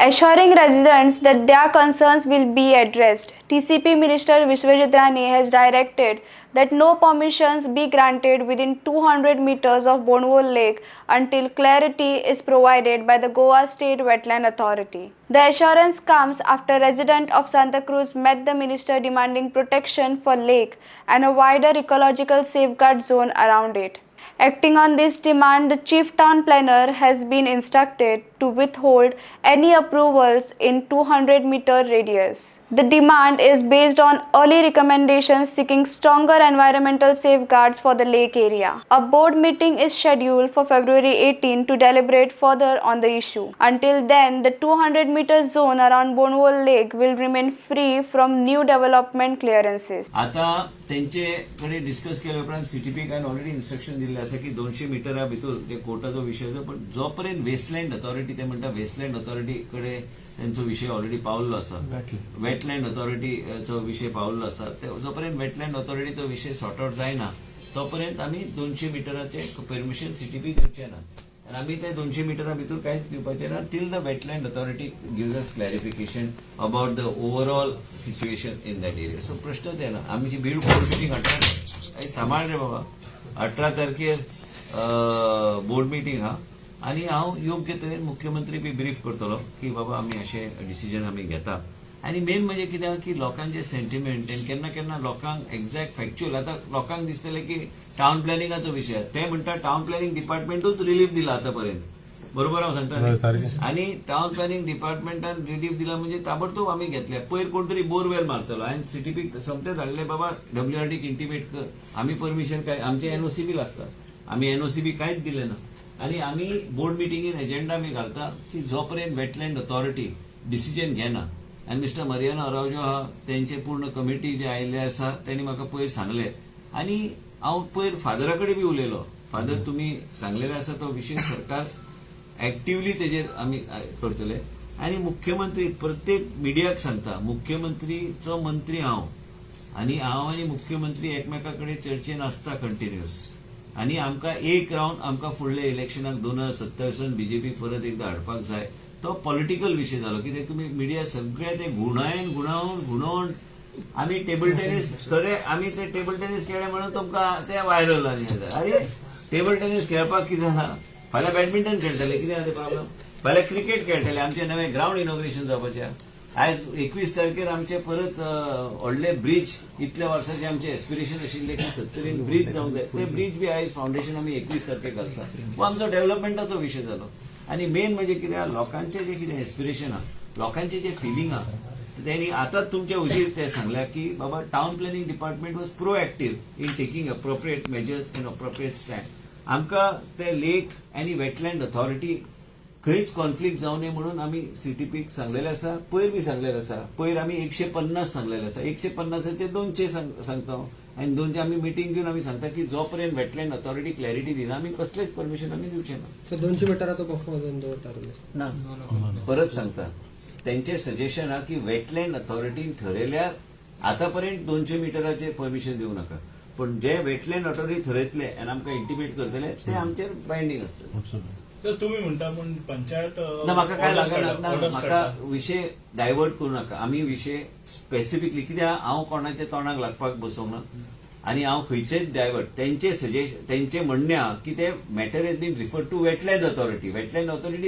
assuring residents that their concerns will be addressed. TCP Minister Vishwajit Rane has directed that no permissions be granted within 200 meters of Bonwol Lake until clarity is provided by the Goa State Wetland Authority. The assurance comes after residents of Santa Cruz met the minister demanding protection for lake and a wider ecological safeguard zone around it. Acting on this demand, the chief town planner has been instructed to withhold any approvals in 200-meter radius. The demand is based on early recommendations seeking stronger environmental safeguards for the lake area. A board meeting is scheduled for February 18 to deliberate further on the issue. Until then, the 200-meter zone around Bonwol Lake will remain free from new development clearances. आता त्यांचेकडे discuss केल्या उपरांत CTP काय already instruction दिले आसा की 200 मिटरा भितर ते कोर्टाचो विषय जो पण जोपर्यंत वेस्टलँड अथॉरिटी ते म्हणटा वेस्टलँड अथॉरिटी कडे त्यांचो विषय ऑलरेडी पावल्लो आसा वेटलँड अथॉरिटीचो विषय पावल्लो आसा जोपर्यंत वेटलँड अथॉरिटीचो विषय सॉर्ट आउट जायना तोपर्यंत आमी 200 मिटराचे परमिशन सीटीपी दिवचे ना आणि आम्ही ते 200 मिटरा भितर कांयच दिवपाचे ना till the wetland authority gives us clarification about the overall situation in that area so प्रश्नच आहे ना आमची बीड बोर्ड मिटींग काही सांबाळ रे बाबा 18 तारखेर बोर्ड मिटींग हा आणि हांव योग्य तरेन मुख्यमंत्री बी ब्रीफ करतलो की बाबा आमी अशें डिसिजन आमी घेता आणि मेन म्हणजे कित्याक की लोकांचे सेंटिमेंट केन्ना केन्ना लोकांक एक्झॅक्ट फॅक्च्युअल आता लोकांक दिसतले की टाउन प्लॅनिंगाचो विषय ते म्हणटा टाउन प्लॅनिंग डिपार्टमेंटूच रिलीफ दिला आतापर्यंत बरोबर हांव सांगता आणि टाउन प्लॅनिंग डिपार्टमेंटान रिलीफ दिला म्हणजे ताबडतोब आमी घेतले पयर कोण तरी बोरवेल मारतलो हांवें सीटीपी सोमते धाडले बाबा WRDक इंटिमेट कर आमी परमिशन काय आमचे एनओसी बी लागता आमी एनओसी बी कांयच दिले ना आणि आमी बोर्ड मिटिंगेन एजेंडा आमी घालता की जोपर्यंत वेटलँड अथॉरिटी डिसिजन घेना आणि मिस्टर मरियाना अरावजो हा त्यांचे पूर्ण कमिटी जे आयिल्ले आसा त्यांनी म्हाका पयर सांगले आणि हांव पयर फादरा कडेन बी उलयलो फादर तुमी सांगलेले आसा तो विशय सरकार एक्टिवली तेजेर आमी करतले आणि मुख्यमंत्री प्रत्येक मिडियाक सांगता मुख्यमंत्रीचो मंत्री हांव आणि मुख्यमंत्री एकमेका कडेन चर्चेन आसता कंटिन्युअस आणि आमकां एक रावंड आमकां फुडल्या इलेक्शनाक 2027 बीजेपी परत एकदा हाडपाक जाय तो पॉलिटिकल विषय जालो कित्याक तुम्ही मिडिया सगळे ते गुणावन आम्ही टेबल टेनिस खरे आम्ही ते टेबल टेनिस खेळले म्हणून तुमकां ते व्हायरल अरे टेबल टेनिस खेळपाक कितें जालां फाल्यां बॅडमिंटन खेळटले कितें ते प्रॉब्लेम फाल्यां क्रिकेट खेळटले आमचे नवे ग्राउंड इनॉग्रेशन जावपाचें आयज 21 तारखेर आमचे परत व्हडले ब्रिज इतल्या वर्साचे आमचे एस्पिरेशन आशिल्ले की 70 ब्रिज जावंक जाय ते ब्रिज बी आयज फावंडेशन आमी 21 तारखेक घालता हो आमचो डेव्हलपमेंटाचो विशय जालो आणि मेन म्हणजे कितें लोकांचे जे कितें एस्पिरेशन हा लोकांचे जे फिलिंग हा त्यांनी आताच तुमच्या उशीर ते सांगल्या की बाबा town planning department was proactive in taking appropriate measures in appropriate stand आमकां ते लेक आनी वेटलँड अथॉरिटी खंयच कॉन्फ्लिक्ट जावं नये म्हणून आमी सीटीपीक सांगलेले आसा पयर बी सांगलेले आसा पयर आमी 150 सांगलेले आसा 150चे 200 सांगता आणि 200 आमी मिटींग घेवन आमी सांगता की जोपर्यंत वेटलँड अथॉरिटी क्लॅरिटी दिना आमी कसलेच परमिशन आमी दिवचे ना 200 मिटराचो बफर झोन दवरता ना परत सांगता त्यांचे सजेशन हा की वेटलँड अथॉरिटीन ठरयल्यार आतापर्यंत 200 मिटराचे परमिशन दिवं नाका पण जे वेटलँड अथॉरिटी ठरयतले आनी आमकां इंटिमेट करतले ते आमचेर बायंडींग आसतले तर तुम्ही म्हणता पण पंचायत म्हाका काय लागना म्हाका विषय डायवर्ट करू नाका आमी विषय स्पेसिफिकली कित्याक हांव कोणाच्या तोंडाक लागपाक बसोंक ना आणि हांव खंयचेच डायवर्ट तेंचे म्हणणे हा की ते matter has been referred to wetland authority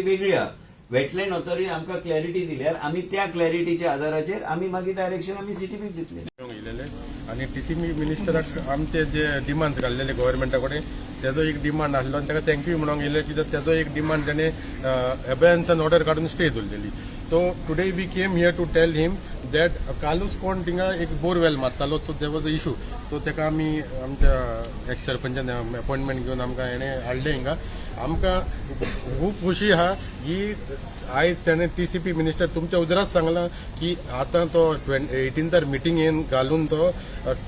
वेगळी हा वेटलँड अथॉरिटी आमकां क्लॅरिटी दिल्यार आमी त्या क्लॅरिटीच्या आधाराचेर आमी मागीर डायरेक्शन आमी सीटीपीक दितले आणि टीसीपी मिनिस्टराक आमचे जे डिमांड्स घाल्लेले गव्हर्मेंटा कडेन तेजो एक डिमांड आसलो आनी ताका थँक्यू म्हणूंक येयलें कित्याक तेजो एक डिमांड ताणें एबेन्सन ऑर्डर काडून स्टे दवरलेली so today we came here to tell him that कालूच कोण थिंगा एक बोरवेल मारतालो so that was a issue so ताका आमी आमच्या एक्स सरपंचान अपॉयंटमेंट घेवन आमकां हेणें हाडलें हिंगा आमकां खूब खोशी आहा की आयज ताणें टीसीपी मिनिस्टर तुमच्या उजरात सांगलां की आतां तो 18 मिटिंगेन घालून तो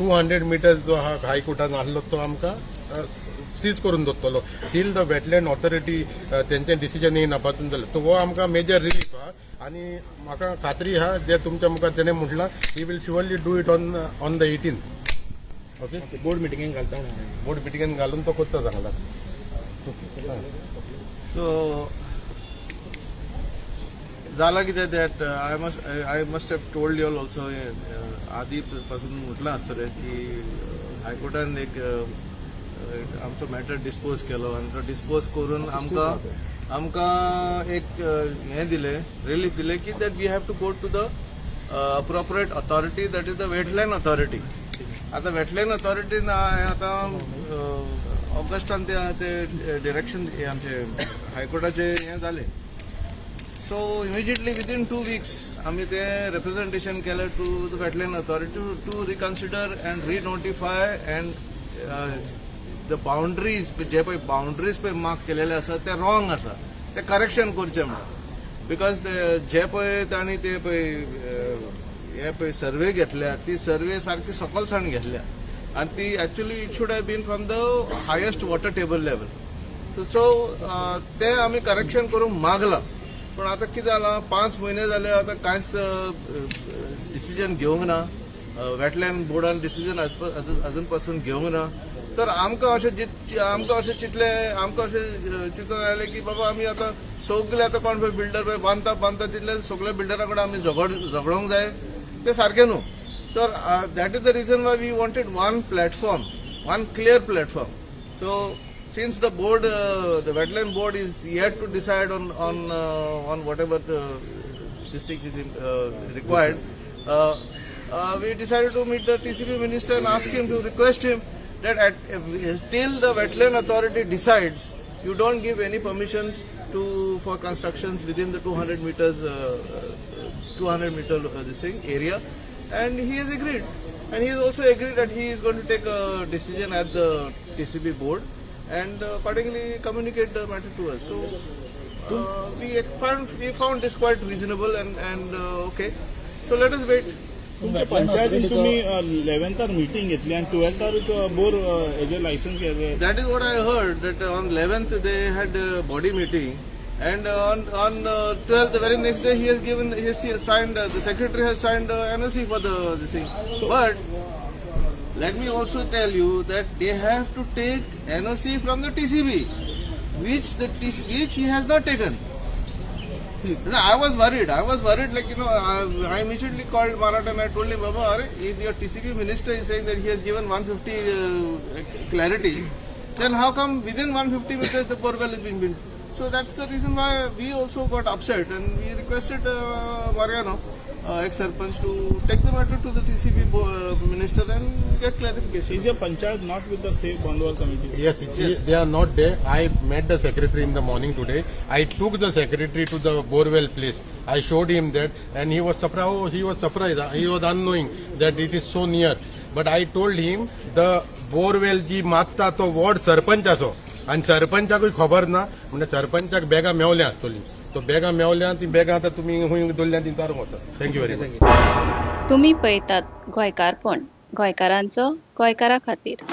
200 मिटर्स जो आहा हायकोर्टान हाडलो तो आमकां सीज करून दवरतलो टील द वेटलँड ऑथॉरिटी तेंचें डिसिजन येयना पासून जालें तो हो आमकां मेजर रिलीफ आहा आनी म्हाका खात्री आहा जे तुमच्या मुखार तेणें म्हटलां he will surely do it on the 18th okay board मिटिंगेन घालता बोर्ड मिटिंगेन घालून तो करता सांगला सो जाला कितें that I must have told you all also आदी पासून म्हटलं आसतलें की हायकोर्टान एक आमचो मॅटर डिस्पोज केलो आनी तो डिस्पोज करून आमकां एक हें दिलें रिलीफ दिलें की that we have to go to the appropriate authority that is the wetland authority. आतां वेटलँड अथॉरिटीन आतां ऑगस्टान ते डिरेक्शन आमचे हायकोर्टाचे हें जालें. सो इमिजिएटली विदीन 2 weeks आमी ते रिप्रेझेंटेशन केलें to the wetland authority to reconsider and renotify and the boundaries जे पळय बाउंड्रीज पळय मार्क केलेले आसा ते रॉंग आसा ते करेक्शन करचें म्हणून. बिकॉज जे पळय तांणी ते पळय हे पळय सर्वे घेतल्या ती सर्वे सारकी सकलसाण घेतल्या आनी ती actually it should have been from the highest water table level. So ते आमी करेक्शन करूंक मागलां. पण आता कितें जालां 5 महिने जाले आतां कांयच डिसिजन घेवंक ना. वेटलँड बोर्डान डिसिजन अजून पासून घेवंक ना. तर आमकां अशें चिंतून आयलें की बाबा आमी आतां सगळे आतां कोण पळय बिल्डर पळय बांदता तितले सगळे बिल्डरा कडेन आमी झगडोंक जाय तें सारकें न्हू. तर that is the reason why we wanted one platform, one clear platform. So since the board, the wetland board is yet to decide on whatever this thing is required, we decided to meet the TCP minister and ask him to request him that till the wetland authority decides, you don't give any permissions for constructions within the 200 meters, 200 meter this thing area, and he has agreed, and he has also agreed that he is going to take a decision at the TCP board and accordingly communicate the matter to us. So we found this quite reasonable and okay. So let us wait. तुमच्या पंचायतीन तुम्ही 11th meeting घेतली आणि 12th bore हेजे licence घेतले. That is what I heard, that on 11th they had a body meeting and on 12th the very next day he has signed the secretary has signed NOC for this thing. But let me also tell you that they have to take NOC from the TCB, which he has not taken. No, I was worried, like, I immediately called Marat and I told him, Baba, if your TCB minister is saying that he has given 150 clarity, then how come within 150 meters the borewell has been built? So that's the reason why we also got upset and we requested Mariano, ex-Sarpanch, to take the matter to the TCB minister and get clarification. Is your panchayat not with the Safe Bandwal committee? Yes, they are not there. I met the secretary in the morning today. I took the secretary to the borewell place. I showed him that, and he was surprised. He was unknowing that it is so near. But I told him the borewell जी मागता तो ward सरपंचाचो आणि सरपंचाकूय खबर ना. म्हणजे सरपंचाक बॅगा मेवल्या आसतली. तो बॅगा मेवल्या ती बॅगा आता तुम्ही हुंय दवरल्या ती तारूंक वता. Thank you very much. तुम्ही पळयतात गोंयकारपण, गोंयकारांचो गोंयकारा खातीर.